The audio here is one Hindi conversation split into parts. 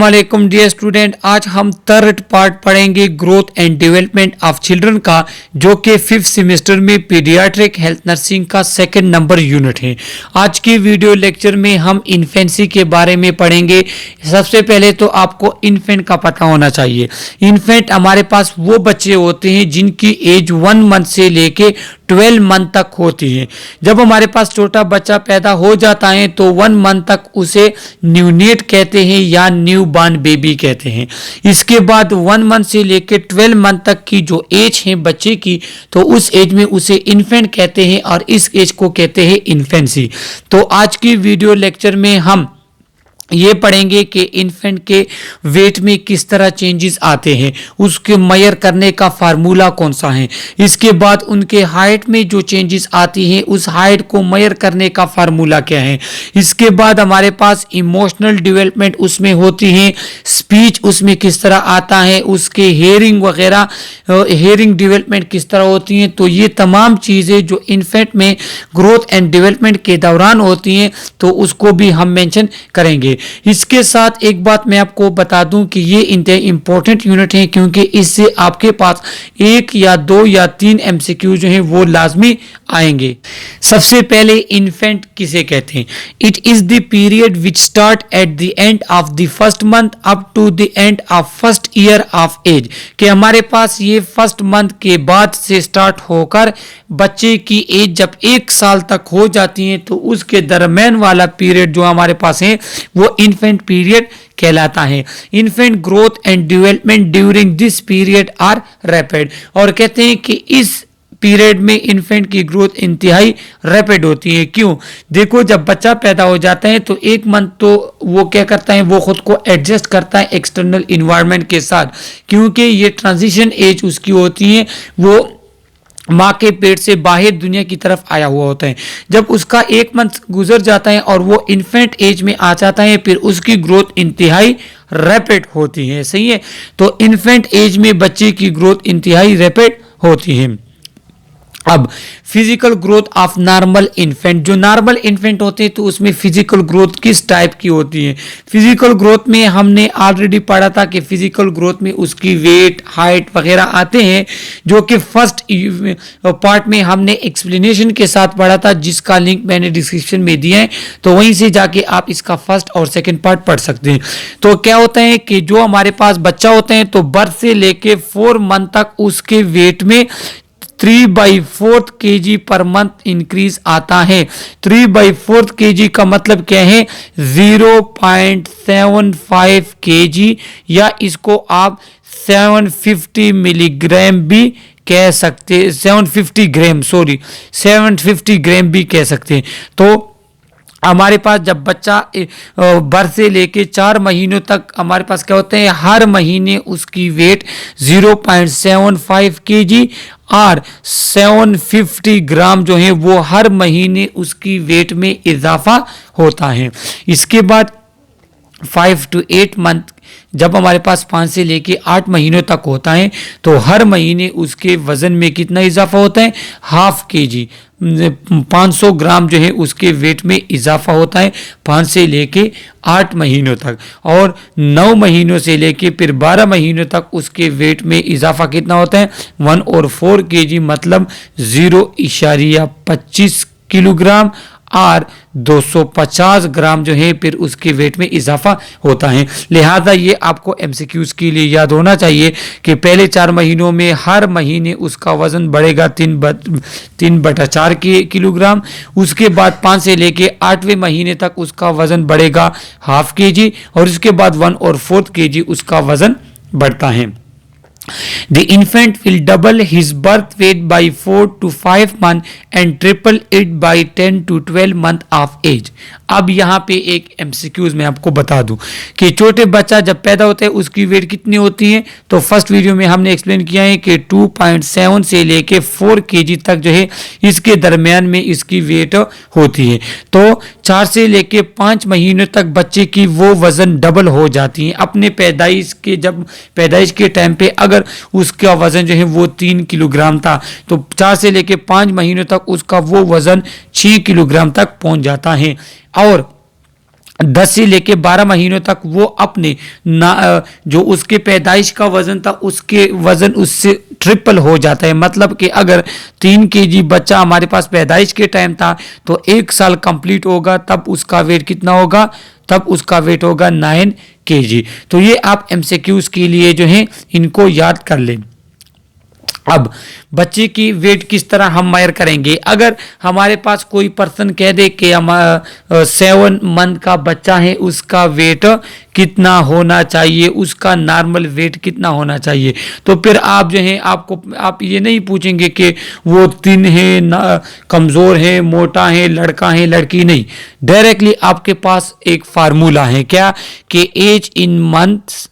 वालेकुम डियर स्टूडेंट, आज हम थर्ड पार्ट पढ़ेंगे growth and development of children का, जो कि 5th सेमेस्टर में पीडियाट्रिक हेल्थ नर्सिंग का सेकंड नंबर यूनिट है। आज की वीडियो लेक्चर में हम इन्फेंसी के बारे में पढ़ेंगे। सबसे पहले तो आपको इन्फेंट का पता होना चाहिए। इन्फेंट हमारे पास वो बच्चे होते हैं जिनकी एज 1 मंथ से लेके 12 मंथ तक होती है। जब हमारे पास छोटा बच्चा पैदा हो जाता है तो 1 मंथ तक उसे न्यूनेट कहते हैं या न्यू बॉर्न बेबी कहते हैं। इसके बाद 1 मंथ से लेकर 12 मंथ तक की जो एज है बच्चे की, तो उस एज में उसे इन्फेंट कहते हैं और इस एज को कहते हैं इन्फेंसी। तो आज की वीडियो लेक्चर में हम ये पढ़ेंगे कि इन्फेंट के वेट में किस तरह चेंजेस आते हैं, उसके मेजर करने का फार्मूला कौन सा है। इसके बाद उनके हाइट में जो चेंजेस आती हैं उस हाइट को मेजर करने का फार्मूला क्या है। इसके बाद हमारे पास इमोशनल डेवलपमेंट उसमें होती है, स्पीच उसमें किस तरह आता है, उसके हेयरिंग वगैरह हेयरिंग डेवलपमेंट किस तरह होती हैं। तो ये तमाम चीज़ें जो इन्फेंट में ग्रोथ एंड डेवलपमेंट के दौरान होती हैं तो उसको भी हम मेंशन करेंगे। इसके साथ एक बात मैं आपको बता दूं कि ये इंतहाई इंपॉर्टेंट यूनिट है, क्योंकि इससे आपके पास 1 या 2 या 3 एमसीक्यू जो हैं वो लाजमी आएंगे। सबसे पहले इन्फेंट किसे कहते हैं? It is the period which start at the end of the first month up to the end of first year of age. कि हमारे पास ये फर्स्ट मंथ के बाद से स्टार्ट होकर बच्चे की एज जब 1 साल तक हो जाती है तो उसके दरमियान वाला पीरियड जो हमारे पास है वो इन्फेंट पीरियड कहलाता है। Infant growth and development during this period are rapid. और कहते हैं कि इस पीरियड में इन्फेंट की ग्रोथ इंतहाई रैपिड होती है। क्यों? देखो, जब बच्चा पैदा हो जाता है तो 1 मंथ तो वो क्या करता है, वो खुद को एडजस्ट करता है एक्सटर्नल इन्वायरमेंट के साथ, क्योंकि ये ट्रांजिशन एज उसकी होती है, वो माँ के पेट से बाहर दुनिया की तरफ आया हुआ होता है। जब उसका 1 मंथ गुजर जाता है और वो इन्फेंट एज में आ जाता है, फिर उसकी ग्रोथ इंतहाई रैपिड होती है। सही है? तो इन्फेंट एज में बच्चे की ग्रोथ इंतहाई रैपिड होती है। अब physical growth of normal infant, जो नॉर्मल इन्फेंट होते हैं तो उसमें फिजिकल ग्रोथ किस टाइप की होती है? फिजिकल ग्रोथ में हमने ऑलरेडी पढ़ा था कि फिजिकल ग्रोथ में उसकी वेट, हाइट वगैरह आते हैं, जो कि फर्स्ट पार्ट में हमने एक्सप्लेनेशन के साथ पढ़ा था, जिसका लिंक मैंने डिस्क्रिप्शन में दिया है, तो वहीं से जाके आप इसका फर्स्ट और सेकेंड पार्ट पढ़ सकते हैं। तो क्या होता है कि जो हमारे पास बच्चा होते हैं तो बर्थ से लेके 4 मंथ तक उसके वेट में 3/4 kg पर मंथ इंक्रीज आता है। 3/4 kg का मतलब क्या है? 0.75 kg, या इसको आप 750 मिलीग्राम भी कह सकते, 750 ग्राम, सॉरी 750 ग्राम भी कह सकते हैं। तो हमारे पास जब बच्चा बर्थ से लेके 4 महीनों तक हमारे पास क्या होते हैं, हर महीने उसकी वेट 0.75 kg और 750 ग्राम जो है वो हर महीने उसकी वेट में इजाफा होता है। इसके बाद 5 to 8 मंथ, जब हमारे पास 5 से लेके 8 महीनों तक होता है तो हर महीने उसके वजन में कितना इजाफा होता है? 1/2 kg, 500 ग्राम जो है उसके वेट में इजाफा होता है 5 से लेके 8 महीनों तक। और 9 महीनों से लेके फिर 12 महीनों तक उसके वेट में इजाफा कितना होता है? 1/4 kg, मतलब 0.25 किलोग्राम और 250 ग्राम जो है फिर उसके वेट में इजाफा होता है। लिहाजा ये आपको एमसीक्यूज के लिए याद होना चाहिए कि पहले 4 महीनों में हर महीने उसका वजन बढ़ेगा 3/4 किलोग्राम। उसके बाद 5 से लेके 8वें महीने तक उसका वजन बढ़ेगा 1/2 kg, और उसके बाद 1/4 kg उसका वजन बढ़ता है। The infant will double his birth weight by 4 to 5 months and triple it by 10 to 12 month of age। अब यहाँ पे एक एमसीक्यूज मैं आपको बता दूं कि छोटे बच्चा जब पैदा होता है उसकी वेट कितनी होती है। तो फर्स्ट वीडियो में हमने एक्सप्लेन किया है कि 2.7 से लेके 4 kg तक जो है इसके दरमियान में इसकी वेट होती है। तो 4 से लेके 5 महीनों तक बच्चे की वो वजन डबल हो जाती है। अपने पैदाइश के टाइम पे अगर उसका वजन जो है वो 3 किलोग्राम था तो 4 से लेके 5 महीनों तक उसका वो वजन 6 किलोग्राम तक पहुंच जाता है। और 10 से लेके 12 महीनों तक वो अपने जो उसके पैदाइश का वजन था उसके वजन उससे ट्रिपल हो जाता है। मतलब कि अगर 3 केजी बच्चा हमारे पास पैदाइश के टाइम था तो 1 साल कंप्लीट होगा तब उसका वेट कितना होगा, तब उसका वेट होगा 9 केजी। तो ये आप एमसीक्यूज के लिए जो है इनको याद कर लें। अब बच्चे की वेट किस तरह हम मायर करेंगे। अगर हमारे पास कोई पर्सन कह दे कि हम 7 मंथ का बच्चा है, उसका वेट कितना होना चाहिए, उसका नॉर्मल वेट कितना होना चाहिए, तो फिर आप जो है आप ये नहीं पूछेंगे कि वो थिन है, कमज़ोर है, मोटा है, लड़का है, लड़की नहीं। डायरेक्टली आपके पास एक फार्मूला है क्या कि एज इन मंथ्स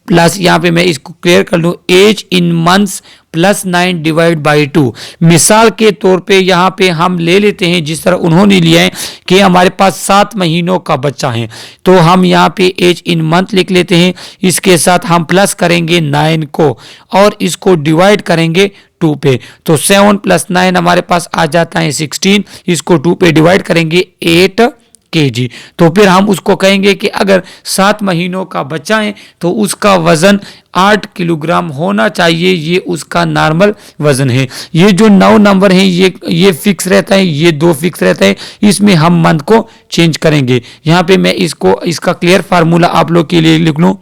प्लस, यहाँ पे मैं इसको क्लियर कर लूँ, age in months plus 9 divide by 2। मिसाल के तौर पे यहाँ पे हम ले लेते हैं जिस तरह उन्होंने लिया है कि हमारे पास 7 महीनों का बच्चा है, तो हम यहाँ पे एज इन मंथ लिख लेते हैं, इसके साथ हम प्लस करेंगे 9 को और इसको डिवाइड करेंगे 2 पे, तो 7 + 9 हमारे पास आ जाता है 16, इसको 2 पे डिवाइड करेंगे 8 केजी। तो फिर हम उसको कहेंगे कि अगर 7 महीनों का बच्चा है तो उसका वजन 8 किलोग्राम होना चाहिए, ये उसका नॉर्मल वजन है। ये जो 9 नंबर है ये फिक्स रहता है, ये 2 फिक्स रहता है, इसमें हम मंथ को चेंज करेंगे। यहाँ पे मैं इसका क्लियर फार्मूला आप लोग के लिए लिख लूँ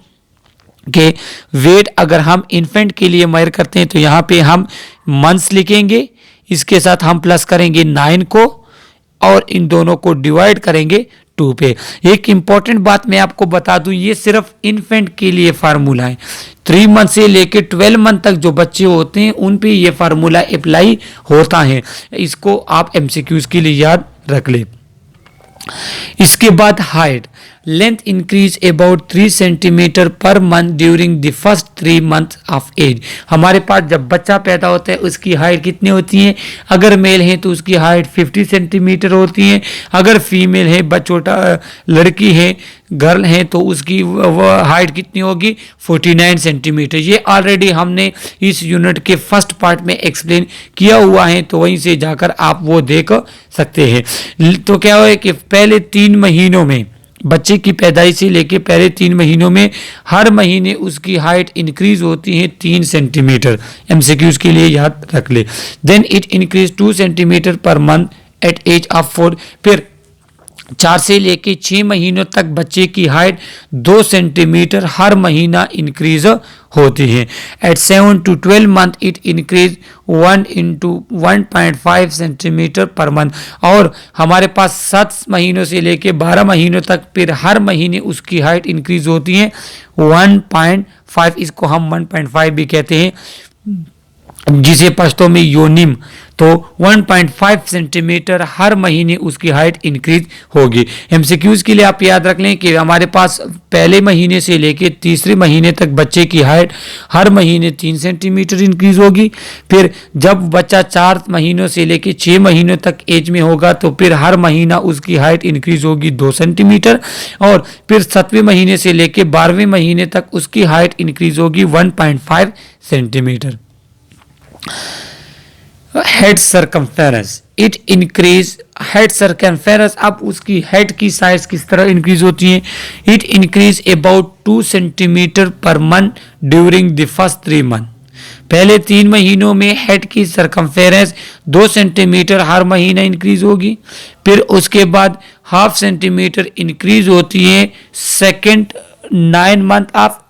कि वेट अगर हम इन्फेंट के लिए मेजर करते हैं तो यहाँ पे हम मंथ्स लिखेंगे, इसके साथ हम प्लस करेंगे 9 को और इन दोनों को डिवाइड करेंगे 2 पे। एक इंपॉर्टेंट बात मैं आपको बता दूं, ये सिर्फ इन्फेंट के लिए फार्मूला है। 3 मंथ से लेके 12 मंथ तक जो बच्चे होते हैं उन पे ये फार्मूला अप्लाई होता है। इसको आप एमसीक्यूज के लिए याद रख ले। इसके बाद height, length increase about 3 centimetre per month during the first 3 month of age. हमारे पास जब बच्चा पैदा होता है उसकी हाइट कितनी होती है, अगर मेल है तो उसकी हाइट 50 सेंटीमीटर होती है, अगर फीमेल है छोटा लड़की है गर्ल है तो उसकी हाइट कितनी होगी 49 सेंटीमीटर। ये ऑलरेडी हमने इस यूनिट के फर्स्ट पार्ट में एक्सप्लेन किया हुआ है, तो वहीं से जाकर आप वो देख सकते हैं। तो क्या है कि पहले 3 महीनों में बच्चे की पैदाइश से लेके पहले 3 महीनों में हर महीने उसकी हाइट इंक्रीज होती है 3 सेंटीमीटर। एमसीक्यूज के लिए याद रख ले। Then it increase 2 centimetre per month at age of 4। फिर 4 से लेके 6 महीनों तक बच्चे की हाइट 2 सेंटीमीटर हर महीना इंक्रीज होती है। At 7 to 12 month it increase 1 into 1.5 centimetre per month. और हमारे पास 7 महीनों से लेके 12 महीनों तक फिर हर महीने उसकी हाइट इंक्रीज होती है 1.5, इसको हम 1.5 भी कहते हैं, जिसे पश्तो में योनिम। तो 1.5 सेंटीमीटर हर महीने उसकी हाइट इंक्रीज होगी। एमसीक्यूज के लिए आप याद रख लें कि हमारे पास पहले महीने से लेके तीसरे महीने तक बच्चे की हाइट हर महीने 3 सेंटीमीटर इंक्रीज होगी। फिर जब बच्चा 4 महीनों से लेके 6 महीनों तक एज में होगा तो फिर हर महीना उसकी हाइट इंक्रीज होगी 2 सेंटीमीटर। और फिर 7वें महीने से लेके 12वें महीने तक उसकी हाइट इंक्रीज होगी 1.5 centimetre. Head circumference, it increase head circumference. अब उसकी हेड की साइज किस तरह इंक्रीज होती है, it increase about 2 centimetre per month during the first 3 month. पहले 3 महीनों में हेड की सरकमफेरेंस 2 सेंटीमीटर हर महीना इंक्रीज होगी। फिर उसके बाद 1/2 सेंटीमीटर इंक्रीज होती है सेकेंड 9 मंथ ऑफ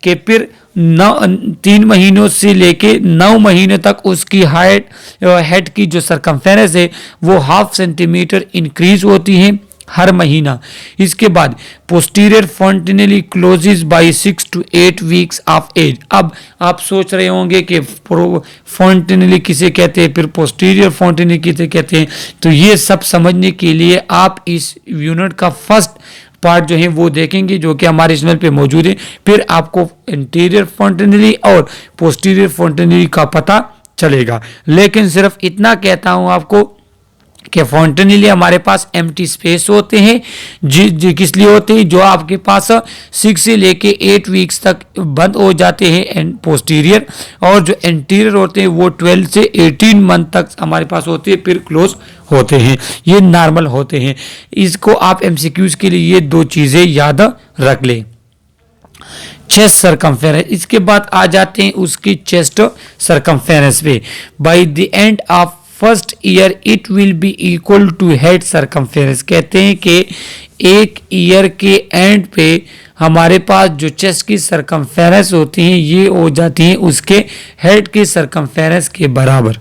के। फिर 3 महीनों से लेके 9 महीने तक उसकी हाइट हेड की जो सरकमफेरेंस है वो 1/2 सेंटीमीटर इंक्रीज होती है हर महीना। इसके बाद posterior fontanelle closes by 6 to 8 weeks of age. अब आप सोच रहे होंगे कि फॉन्टिनली किसे कहते हैं, फिर पोस्टीरियर फॉन्टिनली किसे कहते हैं। तो ये सब समझने के लिए आप इस यूनिट का फर्स्ट पार्ट जो है वो देखेंगे जो कि हमारे चैनल पे मौजूद है। फिर आपको इंटीरियर फॉन्टिनली और पोस्टीरियर फॉन्टिनली का पता चलेगा। लेकिन सिर्फ इतना कहता हूं आपको कि फॉन्टेनिले हमारे पास एम्प्टी स्पेस होते हैं, जी किस लिए होते हैं, जो आपके पास 6 से लेके 8 वीक्स तक बंद हो जाते हैं एंड पोस्टीरियर, और जो एंटीरियर होते हैं वो 12 से 18 मंथ तक हमारे पास होते हैं, फिर क्लोज होते हैं। ये नॉर्मल होते हैं। इसको आप एमसीक्यूज के लिए ये दो चीज़ें याद रख लें। चेस्ट सरकमफेरेंस, इसके बाद आ जाते हैं उसकी चेस्ट सरकमफेरेंस पे। By the end of first year it will be equal to head circumference. कहते हैं कि एक ईयर के एंड पे हमारे पास जो चेस्ट की सरकमफेरेंस होती हैं ये हो जाती हैं उसके हेड की सरकमफेरेंस के बराबर।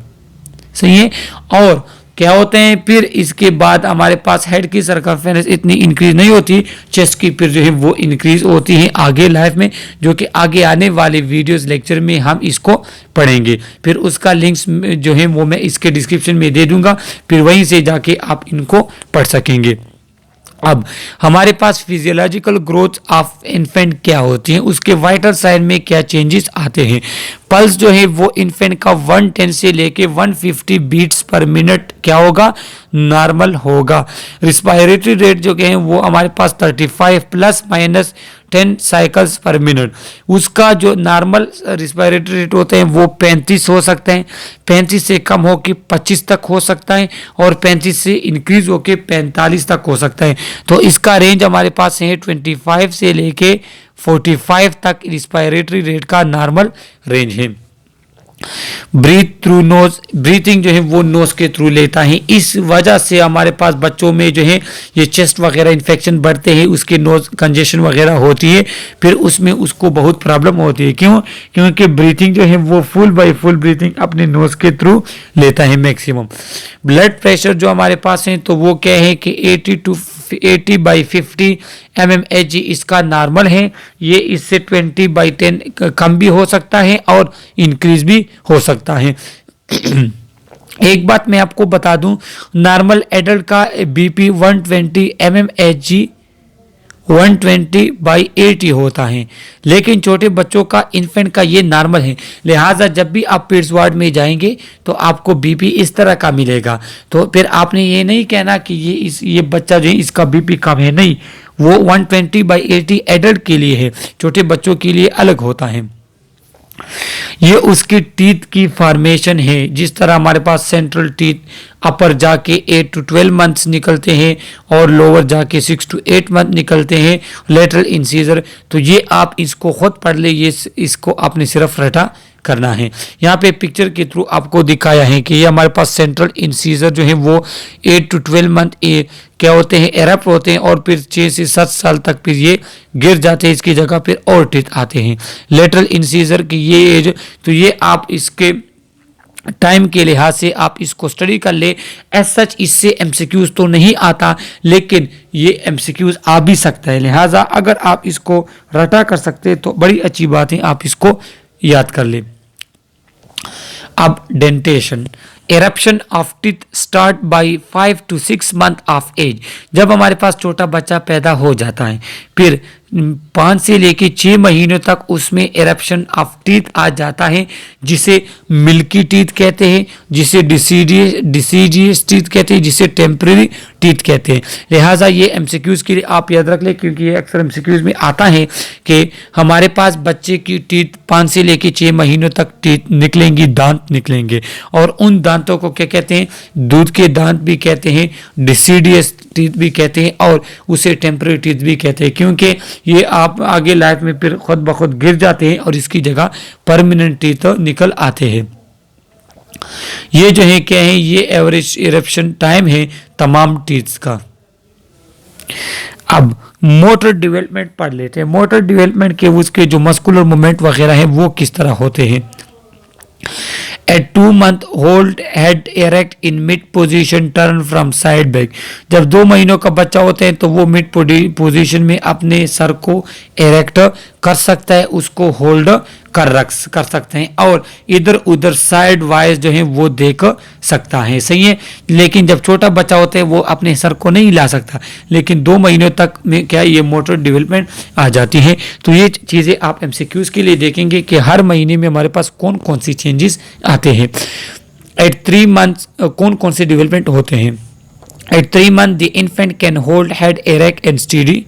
सही है। और क्या होते हैं फिर इसके बाद हमारे पास हेड की सरकमफेरेंस इतनी इंक्रीज नहीं होती, चेस्ट की फिर जो है वो इंक्रीज होती है आगे लाइफ में, जो कि आगे आने वाले वीडियोस लेक्चर में हम इसको पढ़ेंगे। फिर उसका लिंक्स जो है वो मैं इसके डिस्क्रिप्शन में दे दूंगा, फिर वहीं से जाके आप इनको पढ़ सकेंगे। अब हमारे पास फिजियोलॉजिकल ग्रोथ ऑफ इन्फेंट क्या होती है, उसके वाइटल साइन में क्या चेंजेस आते हैं। पल्स जो है वो इन्फेंट का 110 से लेके 150 बीट्स पर मिनट क्या होगा, नॉर्मल होगा। रिस्पायरेटरी रेट जो है वो हमारे पास 35 प्लस माइनस 10 साइकिल्स पर मिनट, उसका जो नॉर्मल रिस्पायरेटरी रेट होते हैं वो 35 हो सकते हैं, 35 से कम हो के 25 तक हो सकता है, और 35 से इंक्रीज हो के 45 तक हो सकता है। तो इसका रेंज हमारे पास है 25 से लेके 45 तक रिस्पायरेटरी रेट का नॉर्मल रेंज है। ब्रीथ थ्रू नोज, ब्रीथिंग जो है वो नोज के थ्रू लेता है, इस वजह से हमारे पास बच्चों में जो है ये चेस्ट वगैरह इन्फेक्शन बढ़ते हैं, उसके नोज कंजेशन वगैरह होती है, फिर उसमें उसको बहुत प्रॉब्लम होती है। क्यों? क्योंकि ब्रीथिंग जो है वो फुल बाय फुल ब्रीथिंग अपने नोज के थ्रू लेता है मैक्सिमम। ब्लड प्रेशर जो हमारे पास है तो वो क्या है कि 80/50 mmHg इसका नॉर्मल है। ये इससे 20/10 कम भी हो सकता है और इंक्रीज भी हो सकता है। एक बात मैं आपको बता दूं, नॉर्मल एडल्ट का बीपी 120 mmHg 120/80 होता है, लेकिन छोटे बच्चों का इन्फेंट का ये नॉर्मल है। लिहाजा जब भी आप पीड्स वार्ड में जाएंगे तो आपको बीपी इस तरह का मिलेगा, तो फिर आपने ये नहीं कहना कि ये बच्चा जो है इसका बीपी कम है, नहीं, वो 120/80 एडल्ट के लिए है, छोटे बच्चों के लिए अलग होता है। ये उसकी टीथ की फॉर्मेशन है, जिस तरह हमारे पास सेंट्रल टीथ अपर जाके 8 to 12 मंथ्स निकलते हैं और लोअर जाके 6 to 8 मंथ निकलते हैं, लेटरल इंसीजर। तो ये आप इसको खुद पढ़ ले, ये इसको आपने सिर्फ रटा करना है। यहाँ पे पिक्चर के थ्रू आपको दिखाया है कि ये हमारे पास सेंट्रल इंसीजर जो है वो 8 to 12 मंथ क्या होते हैं, एरप्ट होते हैं, और फिर 6 से 7 साल तक फिर ये गिर जाते हैं, इसकी जगह फिर और टीथ आते हैं। लेटरल इंसीजर की ये एज, तो ये आप इसके टाइम के लिहाज से आप इसको स्टडी कर ले। एज सच इससे एमसीक्यूज तो नहीं आता, लेकिन ये एमसीक्यूज आ भी सकता है, लिहाजा अगर आप इसको रटा कर सकते हैं तो बड़ी अच्छी बात है, आप इसको याद कर ले। अब dentition, eruption of teeth start by 5 to 6 month of age. जब हमारे पास छोटा बच्चा पैदा हो जाता है, फिर 5 से लेके 6 महीनों तक उसमें एरप्शन ऑफ टीथ आ जाता है, जिसे मिल्की टीथ कहते हैं, जिसे डिसीडियस टीथ कहते हैं, जिसे टेम्परेरी टीथ कहते हैं। लिहाजा ये एमसीक्यूज के लिए आप याद रख लें, क्योंकि ये अक्सर एमसीक्यूज में आता है कि हमारे पास बच्चे की टीथ 5 से लेके 6 महीनों तक टीथ निकलेंगी, दांत निकलेंगे, और उन दांतों को क्या कहते हैं, दूध के दांत भी कहते हैं, डिसीडियस टीथ भी कहते हैं, और उसे टेम्परेरी टीथ भी कहते हैं, क्योंकि ये आप आगे लाइफ में फिर खुद ब खुद गिर जाते हैं और इसकी जगह परमानेंट टीथ निकल आते हैं। ये जो है क्या है, ये एवरेज इरप्शन टाइम है तमाम टीथ्स का। अब मोटर डेवलपमेंट पढ़ लेते हैं। मोटर डेवलपमेंट के उसके जो मस्कुलर मूवमेंट वगैरह हैं वो किस तरह होते हैं। At 2 month hold head erect in mid position, turn from side back। जब 2 महीनों का बच्चा होता है तो वो मिड पोजीशन में अपने सर को एरेक्ट कर सकता है, उसको होल्ड कर सकते हैं, और इधर उधर साइड वाइज जो है वो देख सकता है। सही है। लेकिन जब छोटा बच्चा होता है वो अपने सर को नहीं ला सकता, लेकिन 2 महीनों तक में क्या ये मोटर डेवलपमेंट आ जाती है। तो ये चीज़ें आप एमसीक्यूज के लिए देखेंगे कि हर महीने में हमारे पास कौन कौन सी चेंजेस आते हैं। एट 3 मंथ्स कौन कौन से डेवलपमेंट होते हैं। At 3 months, the infant can hold head erect and steady,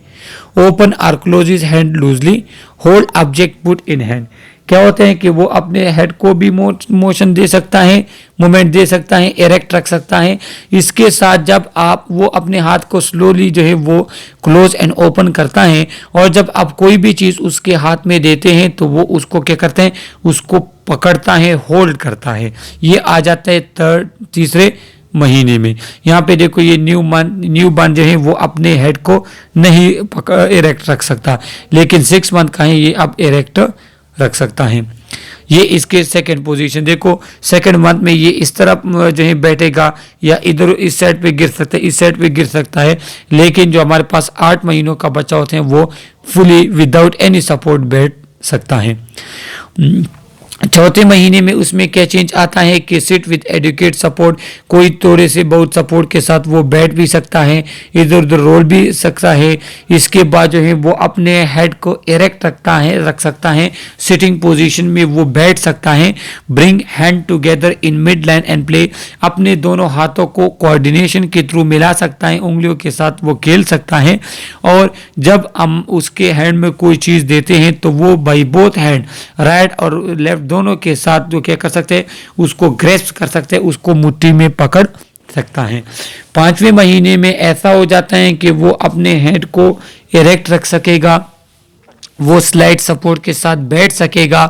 open or close his hand loosely, hold object put in hand. क्या होता है कि वो अपने हेड को भी मोशन दे सकता है, मूवमेंट दे सकता है, एरेक्ट रख सकता है। इसके साथ जब आप वो अपने हाथ को स्लोली जो है वो क्लोज एंड ओपन करता है, और जब आप कोई भी चीज़ उसके हाथ में देते हैं तो वो उसको क्या करते हैं, उसको पकड़ता है, होल्ड करता है। ये आ जाता है तीसरे महीने में। यहाँ पे देखो ये न्यू बॉर्न जो है वो अपने हेड को नहीं इरेक्ट रख सकता, लेकिन 6 मंथ का है ये अब इरेक्ट रख सकता है। ये इसके सेकंड पोजीशन देखो, सेकंड मंथ में ये इस तरफ जो है बैठेगा, या इधर इस साइड पे गिर सकता है, इस साइड पे गिर सकता है, लेकिन जो हमारे पास 8 महीनों का बच्चा होते हैं वो फुली विदाउट एनी सपोर्ट बैठ सकता है। चौथे महीने में उसमें क्या चेंज आता है कि सिट विद एडुकेट सपोर्ट, कोई थोड़े से बहुत सपोर्ट के साथ वो बैठ भी सकता है, इधर उधर रोल भी सकता है। इसके बाद जो है वो अपने हेड को इरेक्ट रख सकता है, सिटिंग पोजीशन में वो बैठ सकता है। Bring hand together in mid line and play, अपने दोनों हाथों को कोऑर्डिनेशन के थ्रू मिला सकता है, उंगलियों के साथ वो खेल सकता है। और जब हम उसके हैंड में कोई चीज़ देते हैं तो वो बाई बोथ हैंड, राइट और लेफ्ट दोनों के साथ जो क्या कर सकते हैं, उसको ग्रेस्प कर सकते हैं, उसको मुट्ठी में पकड़ सकता है। 5वें महीने में ऐसा हो जाता है कि वो अपने हेड को इरेक्ट रख सकेगा, वो स्लाइड सपोर्ट के साथ बैठ सकेगा,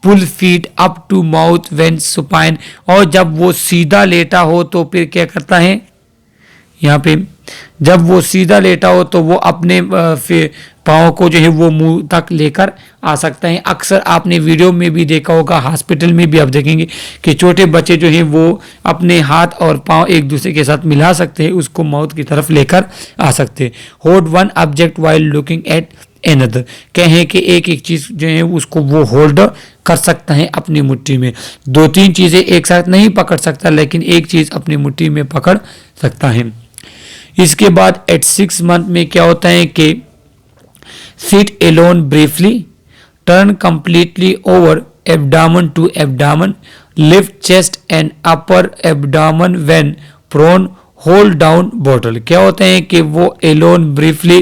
pull feet up to mouth when supine, और जब वो सीधा लेटा हो तो फिर क्या करता है, यहाँ पे जब वो सीधा लेटा हो तो वो अपने पाँव को जो है वो मुंह तक लेकर आ सकता है। अक्सर आपने वीडियो में भी देखा होगा, हॉस्पिटल में भी आप देखेंगे कि छोटे बच्चे जो हैं वो अपने हाथ और पाँव एक दूसरे के साथ मिला सकते हैं, उसको माउथ की तरफ लेकर आ सकते हैं। Hold one object while looking at another, कहें कि एक एक चीज़ जो है उसको वो होल्ड कर सकता है अपनी मुट्ठी में। 2-3 चीज़ें एक साथ नहीं पकड़ सकता, लेकिन एक चीज़ अपनी मुट्ठी में पकड़ सकता है। इसके बाद एट 6 मंथ में क्या होता है कि sit alone briefly, turn completely over abdomen to abdomen, lift chest and upper abdomen when prone, hold down bottle. क्या होता है कि वो एलोन ब्रीफली,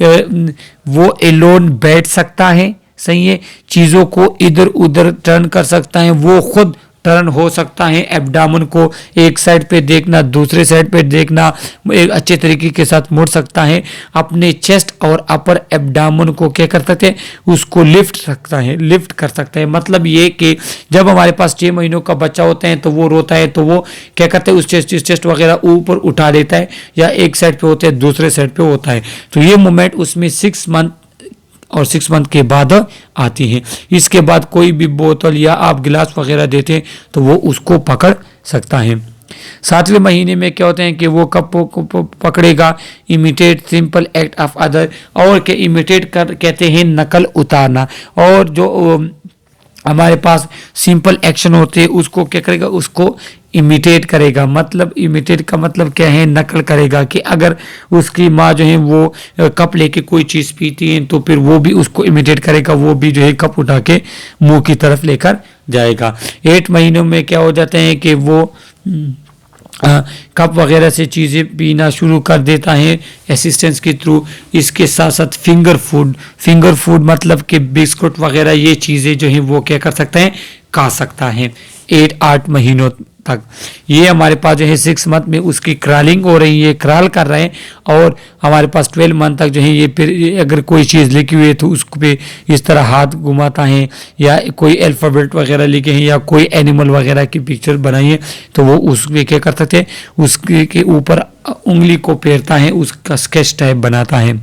वो एलोन बैठ सकता है, सही है, चीज़ों को इधर उधर टर्न कर सकता है, वो खुद टर्न हो सकता है, एब्डामन को एक साइड पे देखना, दूसरे साइड पे देखना, एक अच्छे तरीके के साथ मुड़ सकता है। अपने चेस्ट और अपर एब्डामन को क्या कर सकते हैं, उसको लिफ्ट कर सकता है। मतलब ये कि जब हमारे पास 6 महीनों का बच्चा होता है तो वो रोता है तो वो क्या करते हैं, उस चेस्ट वगैरह ऊपर उठा देता है, या एक साइड पे होता है दूसरे साइड पे होता है। तो ये मूवमेंट उसमें 6 मंथ और 6 मंथ के बाद आती है। इसके बाद कोई भी बोतल या आप गिलास वगैरह देते हैं तो वो उसको पकड़ सकता है। 7वें महीने में क्या होते हैं कि वो कब पकड़ेगा, imitate simple act of other, और के इमिटेट कर कहते हैं नकल उतारना, और जो हमारे पास सिंपल एक्शन होते हैं उसको क्या करेगा, उसको इमिटेट करेगा। मतलब इमिटेट का मतलब क्या है, नकल करेगा। कि अगर उसकी माँ जो है वो कप लेके कोई चीज़ पीती है तो फिर वो भी उसको इमिटेट करेगा, वो भी जो है कप उठा के मुंह की तरफ लेकर जाएगा। 8 महीनों में क्या हो जाते हैं कि वो कप वगैरह से चीज़ें पीना शुरू कर देता है असिस्टेंस के थ्रू। इसके साथ साथ फिंगर फूड मतलब कि बिस्कुट वगैरह ये चीज़ें जो हैं वो क्या कर सकते हैं, खा सकता है 8 महीनों तक। ये हमारे पास जो है 6 मंथ में उसकी क्रॉलिंग हो रही है, क्रॉल कर रहे हैं, और हमारे पास 12 मंथ तक जो है ये फिर अगर कोई चीज़ लिखी हुई है तो उसको पे इस तरह हाथ घुमाता है, या कोई अल्फ़ाबेट वगैरह लिखे हैं या कोई एनिमल वगैरह की पिक्चर बनाई है तो वो उसके क्या कर सकते हैं, उसके ऊपर उंगली को फेरता है, उसका स्केच टाइप बनाता है।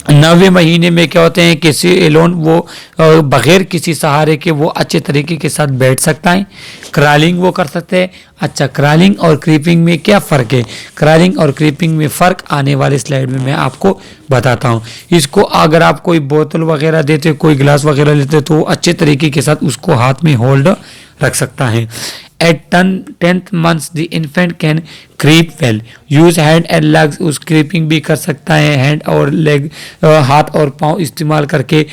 9वें महीने में क्या होते हैं, किसी एलोन वो बगैर किसी सहारे के वो अच्छे तरीके के साथ बैठ सकता है, क्रॉलिंग वो कर सकते हैं। अच्छा, क्रॉलिंग और क्रीपिंग में क्या फ़र्क है, क्रॉलिंग और क्रीपिंग में फ़र्क आने वाले स्लाइड में मैं आपको बताता हूँ। इसको अगर आप कोई बोतल वगैरह देते, कोई गिलास वगैरह लेते तो अच्छे तरीके के साथ उसको हाथ में होल्ड रख सकता है। At 10th month the infant can creep well, use hand and legs, उस creeping भी कर सकता है, हैंड और लेग, हाथ और पाँव इस्तेमाल करके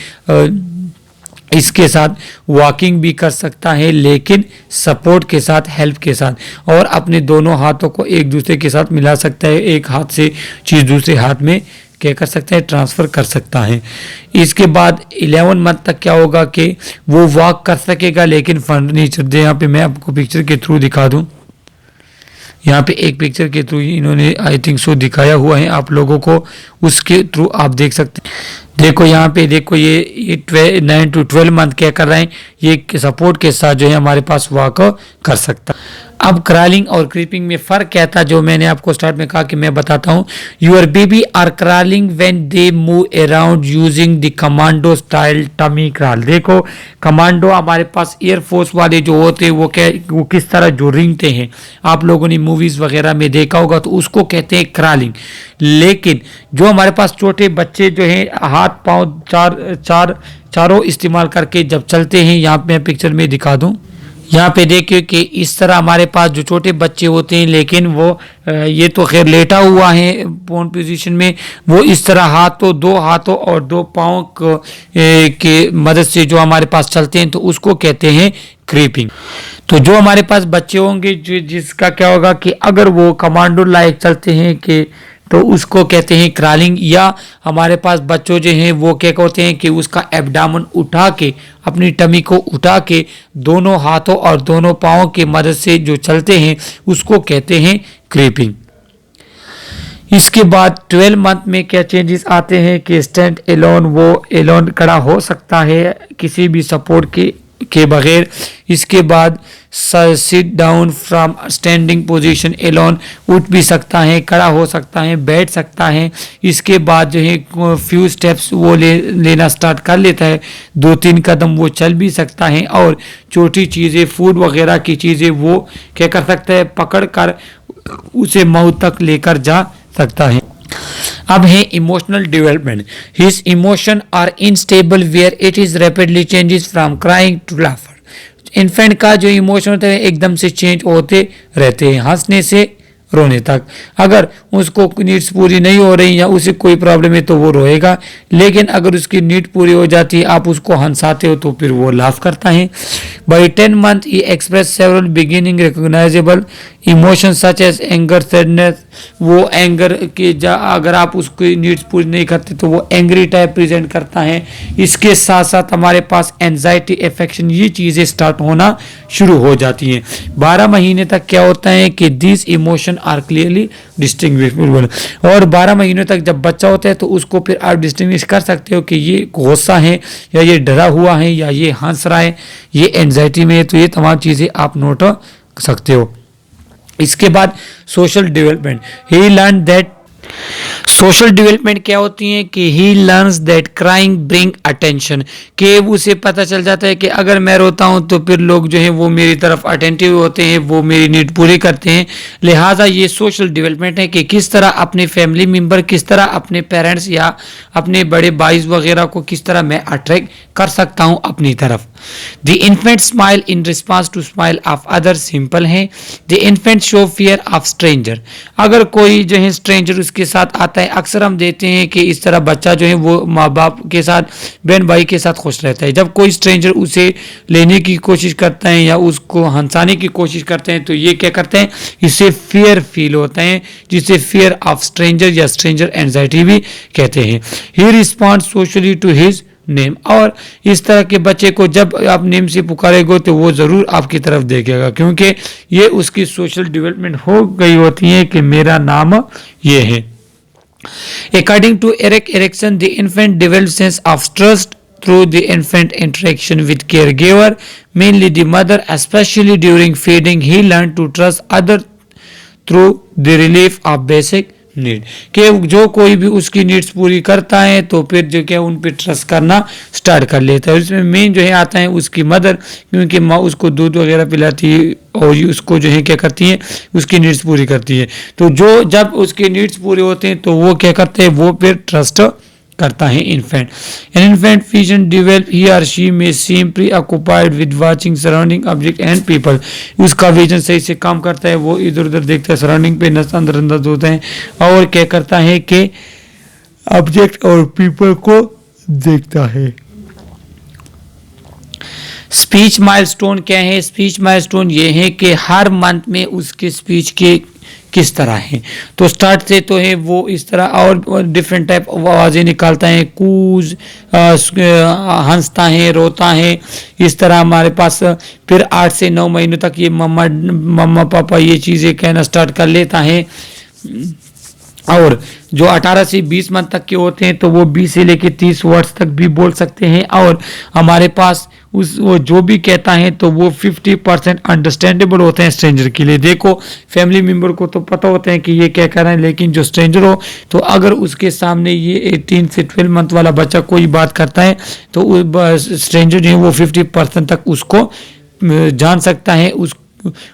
इसके साथ वॉकिंग भी कर सकता है, लेकिन सपोर्ट के साथ, हेल्प के साथ, और अपने दोनों हाथों को एक दूसरे के साथ मिला सकता है। एक हाथ से चीज़ दूसरे हाथ में क्या कर सकता है, ट्रांसफ़र कर सकता है। इसके बाद 11 मंथ तक क्या होगा कि वो वॉक कर सकेगा, लेकिन फर्नीचर दे, यहाँ पे मैं आपको पिक्चर के थ्रू दिखा दूँ। यहाँ पे एक पिक्चर के थ्रू इन्होंने आई थिंक सो दिखाया हुआ है आप लोगों को, उसके थ्रू आप देख सकते हैं। देखो यहाँ पे देखो ये 9 to 12 मंथ क्या कर रहे हैं, ये सपोर्ट के साथ जो है हमारे पास वॉक कर सकता है। अब क्रॉलिंग और क्रीपिंग में फ़र्क क्या था, जो मैंने आपको स्टार्ट में कहा कि मैं बताता हूँ। Your baby are crawling when they move around using the commando style tummy crawl. देखो कमांडो हमारे पास एयरफोर्स वाले जो होते हैं वो किस तरह जो रेंगते हैं, आप लोगों ने मूवीज़ वगैरह में देखा होगा, तो उसको कहते हैं क्रॉलिंग। लेकिन जो हमारे पास छोटे बच्चे जो हैं हाथ पाँव चारों इस्तेमाल करके जब चलते हैं, यहाँ पे मैं पिक्चर में दिखा दूँ। यहाँ पे देखिए कि इस तरह हमारे पास जो छोटे बच्चे होते हैं, लेकिन वो ये तो खैर लेटा हुआ है पोन पोजीशन में, वो इस तरह दो हाथों और दो पाँव के मदद से जो हमारे पास चलते हैं, तो उसको कहते हैं क्रीपिंग। तो जो हमारे पास बच्चे होंगे जिसका क्या होगा कि अगर वो कमांडो लाइक चलते हैं कि तो उसको कहते हैं क्रॉलिंग। या हमारे पास बच्चों जो हैं वो क्या करते हैं कि उसका एब्डामन उठा के, अपनी टमी को उठा के दोनों हाथों और दोनों पाँवों की मदद से जो चलते हैं, उसको कहते हैं क्रीपिंग। इसके बाद 12 मंथ में क्या चेंजेस आते हैं कि स्टैंड एलोन, वो एलोन खड़ा हो सकता है किसी भी सपोर्ट के बगैर। इसके बाद sit down from standing position alone, उठ भी सकता है, खड़ा हो सकता है, बैठ सकता है। इसके बाद जो है फ्यू स्टेप्स वो लेना स्टार्ट कर लेता है, 2-3 कदम वो चल भी सकता है, और छोटी चीज़ें फूड वगैरह की चीज़ें वो क्या कर सकता है, पकड़ कर उसे मुंह तक लेकर जा सकता है। अब है emotional development. His emotion are instable where it is rapidly changes from crying to laughter. Infant का जो इमोशन होता है एकदम से चेंज होते रहते हैं, हंसने से रोने तक। अगर उसको नीड्स पूरी नहीं हो रही या उसे कोई प्रॉब्लम है तो वो रोएगा, लेकिन अगर उसकी नीड पूरी हो जाती है, आप उसको हंसाते हो, तो फिर वो लाफ करता है। By 10 month he express several beginning recognizable emotion such as anger, sadness. वो एंगर के अगर आप उसकी नीड्स पूरी नहीं करते तो वो एंग्री टाइप प्रेजेंट करता है। इसके साथ साथ हमारे पास एंजाइटी, एफेक्शन, ये चीज़ें स्टार्ट होना शुरू हो जाती हैं। 12 महीने तक क्या होता है कि this emotion are clearly distinguishable, और 12 महीनों तक जब बच्चा होता है तो उसको फिर आप डिस्टिंग्विश कर सकते हो कि ये गुस्सा है, या ये डरा हुआ है, या ये हंस रहा है, ये एंजाइटी में है। तो ये तमाम चीज़ें आप नोट कर सकते हो। इसके बाद social development, he learn that social development क्या होती है कि he learns that crying bring attention, कि उसे पता चल जाता है कि अगर मैं रोता हूं तो फिर लोग जो हैं वो मेरी तरफ अटेंटिव होते हैं, वो मेरी नीड पूरी करते हैं। लिहाजा ये सोशल डेवलपमेंट है कि किस तरह अपने फैमिली मेम्बर, किस तरह अपने पेरेंट्स या अपने बड़े भाई वगैरह को किस तरह मैं अट्रैक्ट कर सकता हूं अपनी तरफ। The infant smile in response to smile of other, simple है। The infant show fear of stranger, अगर कोई जो है स्ट्रेंजर उसके साथ आता है, अक्सर हम देते हैं कि इस तरह बच्चा जो है वो माँ बाप के साथ, बहन भाई के साथ खुश रहता है। जब कोई स्ट्रेंजर उसे लेने की कोशिश करता है या उसको हंसाने की कोशिश करते हैं, तो ये क्या करते हैं, इससे फियर फील होता है, जिसे फियर ऑफ स्ट्रेंजर या स्ट्रेंजर एंजाइटी भी कहते हैं। He respond socially to his name, और इस तरह के बच्चे को जब आप नेम से पुकारेगो तो वो ज़रूर आपकी तरफ देखेगा, क्योंकि ये उसकी सोशल डेवलपमेंट हो गई होती है कि मेरा नाम ये है। According to Eric Erikson, the infant develops sense of trust through the infant interaction with caregiver, mainly the mother, especially during feeding. He learned to trust others through the relief of basic need, कि जो कोई भी उसकी नीड्स पूरी करता है तो फिर जो क्या उन पर ट्रस्ट करना स्टार्ट कर लेता है। इसमें मेन जो है आता है उसकी मदर, क्योंकि माँ उसको दूध वगैरह पिलाती है और उसको जो है क्या करती है, उसकी नीड्स पूरी करती है। तो जो जब उसके नीड्स पूरे होते हैं तो वो क्या करते हैं, वो फिर ट्रस्ट करता है infant. An infant vision develop, he और शी में seem preoccupied with watching surrounding object and people, उसका विजन सही से काम करता है, वो इधर उधर देखता है, सराउंडिंग पे नजरअंदाज होता है, और क्या करता है कि ऑब्जेक्ट और पीपल को देखता है। स्पीच माइलस्टोन क्या है? स्पीच माइलस्टोन ये है कि हर मंथ में उसके स्पीच के किस तरह है। तो स्टार्ट से तो है वो इस तरह और डिफरेंट टाइप आवाज़ें निकालता है, कूज, हंसता है, रोता है, इस तरह हमारे पास। फिर 8 से 9 महीनों तक ये मम्मा मम्मा पापा ये चीज़ें कहना स्टार्ट कर लेता है। और जो 18 से 20 मंथ तक के होते हैं तो वो 20 से लेकर 30 वर्ड्स तक भी बोल सकते हैं। और हमारे पास वो जो भी कहता है तो वो 50% अंडरस्टैंडेबल होते हैं स्ट्रेंजर के लिए। देखो फैमिली मेम्बर को तो पता होता है कि ये क्या कर रहे हैं, लेकिन जो स्ट्रेंजर हो तो अगर उसके सामने ये 18 से 12 मंथ वाला बच्चा कोई बात करता है तो स्ट्रेंजर जो है वो 50% तक उसको जान सकता है,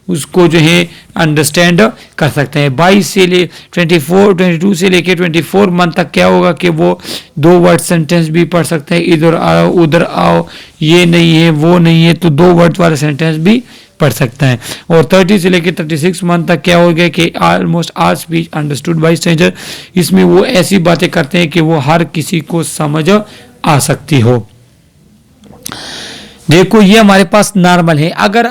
उसको जो है अंडरस्टैंड कर सकते हैं। 22 से ले 22 से लेके 24 मंथ तक क्या होगा कि वो 2 वर्ड सेंटेंस भी पढ़ सकते हैं, इधर आओ उधर आओ, ये नहीं है वो नहीं है, तो 2 वर्ड वाला सेंटेंस भी पढ़ सकता है। और 30 से लेकर 36 मंथ तक क्या हो गया कि almost all speech understood by stranger. इसमें वो ऐसी बातें करते हैं कि वो हर किसी को समझ आ सकती हो। देखो ये हमारे पास नॉर्मल है। अगर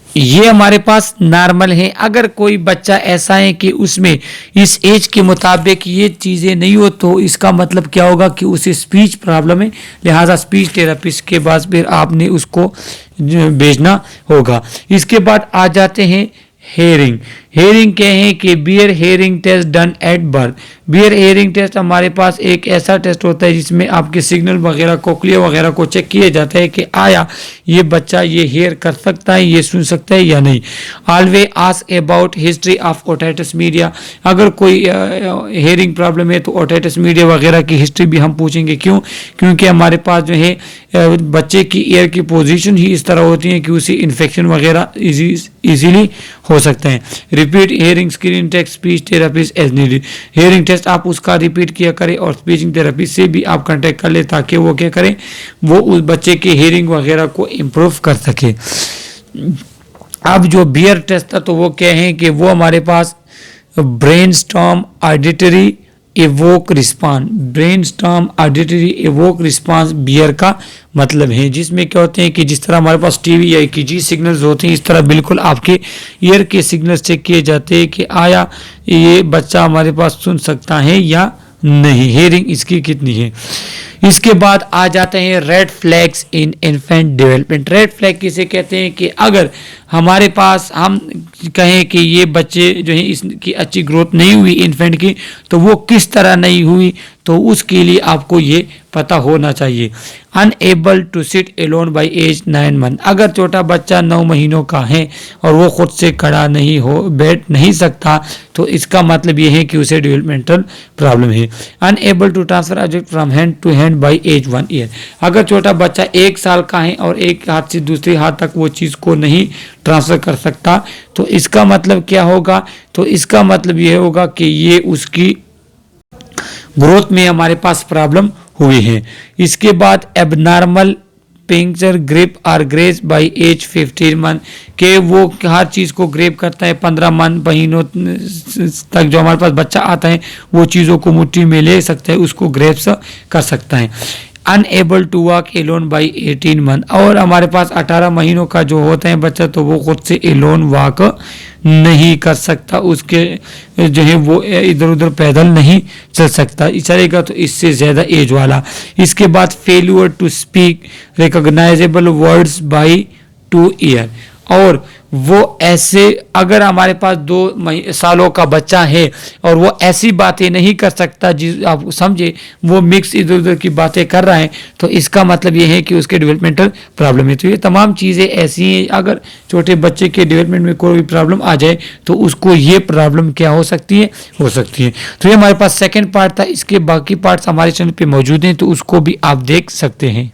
ये हमारे पास नॉर्मल है, अगर कोई बच्चा ऐसा है कि उसमें इस एज के मुताबिक ये चीज़ें नहीं हो तो इसका मतलब क्या होगा कि उसे स्पीच प्रॉब्लम है, लिहाजा स्पीच थेरेपिस्ट के पास फिर आपने उसको भेजना होगा। इसके बाद आ जाते हैं हेयरिंग। हेयरिंग क्या है कि BAER hearing test done at birth. BAER hearing test हमारे पास एक ऐसा टेस्ट होता है जिसमें आपके सिग्नल वगैरह कोक्लिया वगैरह को चेक किया जाता है कि आया ये बच्चा ये हेयर कर सकता है, ये सुन सकता है या नहीं। Always ask about history of otitis media. अगर कोई हेयरिंग प्रॉब्लम है तो ओटाइटिस मीडिया वगैरह की हिस्ट्री भी हम पूछेंगे। क्यों? क्योंकि हमारे पास जो है बच्चे की ईयर की पोजीशन ही इस तरह होती है कि उसे इन्फेक्शन वगैरह इजीली हो सकते हैं। Repeat hearing screen test speech therapist as needed. Hearing test आप उसका रिपीट किया करें और स्पीचिंग थेरेपी से भी आप कांटेक्ट कर ले ताकि वो क्या करें, वो उस बच्चे के हेयरिंग वगैरह को इम्प्रूव कर सके। अब जो बियर टेस्ट था तो वो क्या है कि वो हमारे पास brainstem auditory evoke response, brainstem auditory evoke response BAER का मतलब है, जिसमें क्या होते हैं कि जिस तरह हमारे पास टीवी या ईईजी सिग्नल्स होते हैं इस तरह बिल्कुल आपके ईयर के सिग्नल्स चेक किए जाते हैं कि आया ये बच्चा हमारे पास सुन सकता है या नहीं, हेयरिंग इसकी कितनी है। इसके बाद आ जाते हैं रेड फ्लैग्स इन इन्फेंट डेवलपमेंट। रेड फ्लैग किसे कहते हैं कि अगर हमारे पास हम कहें कि ये बच्चे जो है इसकी अच्छी ग्रोथ नहीं हुई इन्फेंट की, तो वो किस तरह नहीं हुई तो उसके लिए आपको ये पता होना चाहिए। Unable to sit alone by age 9 month. अगर छोटा बच्चा 9 महीनों का है और वो खुद से खड़ा नहीं हो बैठ नहीं सकता तो इसका मतलब ये है कि उसे डेवलपमेंटल प्रॉब्लम है। Unable to transfer object from hand to hand by age 1 year. अगर छोटा बच्चा 1 साल का है और एक हाथ से दूसरे हाथ तक वो चीज़ को नहीं ट्रांसफर कर सकता तो इसका मतलब क्या होगा, तो इसका मतलब ये होगा कि ये उसकी ग्रोथ में हमारे पास प्रॉब्लम हुई है। इसके बाद एबनॉर्मल पिंचर ग्रिप और ग्रेस बाई एज 15 मंथ के वो हर चीज़ को ग्रेप करता है 15 महीनों तक जो हमारे पास बच्चा आता है वो चीज़ों को मुट्ठी में ले सकता है, उसको ग्रेप्स कर सकता है। Unable to walk alone by 18 month. और हमारे पास 18 महीनों का जो होता है बच्चा तो वो खुद से एलोन वॉक नहीं कर सकता, उसके जो है वो इधर उधर पैदल नहीं चल सकता, चलेगा तो इससे ज़्यादा एज वाला। इसके बाद failure to speak recognizable words by 2 year. और वो ऐसे अगर हमारे पास 2 सालों का बच्चा है और वो ऐसी बातें नहीं कर सकता जिस आप समझे वो मिक्स इधर उधर की बातें कर रहा है तो इसका मतलब ये है कि उसके डेवलपमेंटल प्रॉब्लम है। तो ये तमाम चीज़ें ऐसी हैं, अगर छोटे बच्चे के डेवलपमेंट में कोई प्रॉब्लम आ जाए तो उसको ये प्रॉब्लम क्या हो सकती है, हो सकती है। तो ये हमारे पास सेकेंड पार्ट था, इसके बाकी पार्ट्स हमारे चैनल पर मौजूद हैं तो उसको भी आप देख सकते हैं।